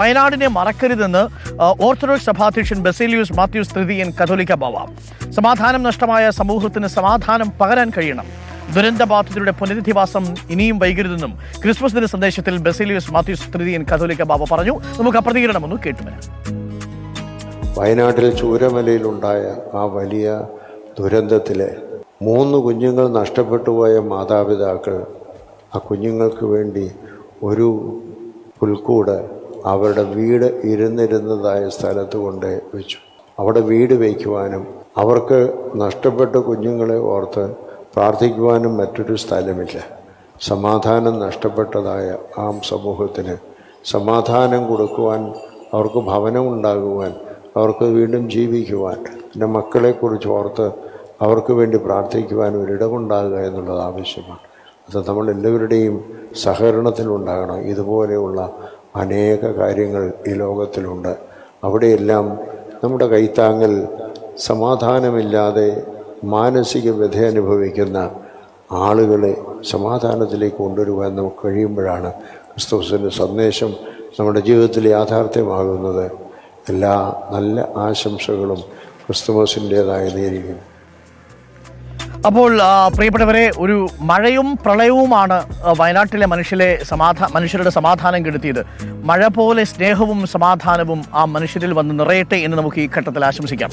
വയനാടിനെ മറക്കരുതെന്ന് ഓർത്തഡോക്സ് സഭാധ്യക്ഷൻ ബസേലിയോസ് മാത്യൂസ് തൃതീയൻ കത്തോലിക്ക ബാവ. സമാധാനം നഷ്ടമായ സമൂഹത്തിന് സമാധാനം പകരാൻ കഴിയണം. ദുരന്തബാധിതരുടെ പുനരധിവാസം ഇനിയും വൈകരുതെന്നും ക്രിസ്മസ് ദിന സന്ദേശത്തിൽ ബസേലിയോസ് മാത്യൂസ് തൃതീയൻ കത്തോലിക്ക ബാവ പറഞ്ഞു. നമുക്ക് ആ പ്രതികരണമൊന്ന് കേട്ടുവരാം. വയനാട്ടിൽ ചൂരമലയിലുണ്ടായ ആ വലിയ ദുരന്തത്തിലെ 3 കുഞ്ഞുങ്ങൾ നഷ്ടപ്പെട്ടു പോയ മാതാപിതാക്കൾ ആ കുഞ്ഞുങ്ങൾക്ക് വേണ്ടി ഒരു പുൽക്കൂട് അവരുടെ വീട് ഇരുന്നിരുന്നതായ സ്ഥലത്ത് കൊണ്ട് വെച്ചു. അവിടെ വീട് വയ്ക്കുവാനും അവർക്ക് നഷ്ടപ്പെട്ട കുഞ്ഞുങ്ങളെ ഓർത്ത് പ്രാർത്ഥിക്കുവാനും മറ്റൊരു സ്ഥലമില്ല. സമാധാനം നഷ്ടപ്പെട്ടതായ ആ സമൂഹത്തിന് സമാധാനം കൊടുക്കുവാൻ, അവർക്ക് ഭവനമുണ്ടാകുവാൻ, അവർക്ക് വീണ്ടും ജീവിക്കുവാൻ, പിന്നെ മക്കളെക്കുറിച്ച് ഓർത്ത് അവർക്ക് വേണ്ടി പ്രാർത്ഥിക്കുവാൻ ഒരിടമുണ്ടാകുക എന്നുള്ളത് ആവശ്യമാണ്. അത് നമ്മളെല്ലാവരുടെയും സഹകരണത്തിലുണ്ടാകണം. ഇതുപോലെയുള്ള അനേക കാര്യങ്ങൾ ഈ ലോകത്തിലുണ്ട്. അവിടെയെല്ലാം നമ്മുടെ കൈത്താങ്ങൽ സമാധാനമില്ലാതെ മാനസിക വ്യഥ അനുഭവിക്കുന്ന ആളുകളെ സമാധാനത്തിലേക്ക് കൊണ്ടുവരുവാൻ നമുക്ക് കഴിയുമ്പോഴാണ് ക്രിസ്തുവിൻ്റെ സന്ദേശം നമ്മുടെ ജീവിതത്തിൽ യാഥാർത്ഥ്യമാകുന്നത്. എല്ലാ നല്ല ആശംസകളും ക്രിസ്തുമസിൻ്റേതായതായിരിക്കും. അപ്പോൾ പ്രിയപ്പെട്ടവരെ, ഒരു മഴയും പ്രളയവുമാണ് വയനാട്ടിലെ മനുഷ്യരുടെ സമാധാനം കെടുത്തിയത്. മഴ പോലെ സ്നേഹവും സമാധാനവും ആ മനുഷ്യരിൽ വന്ന് നിറയട്ടെ എന്ന് നമുക്ക് ഈ ഘട്ടത്തിൽ ആശംസിക്കാം.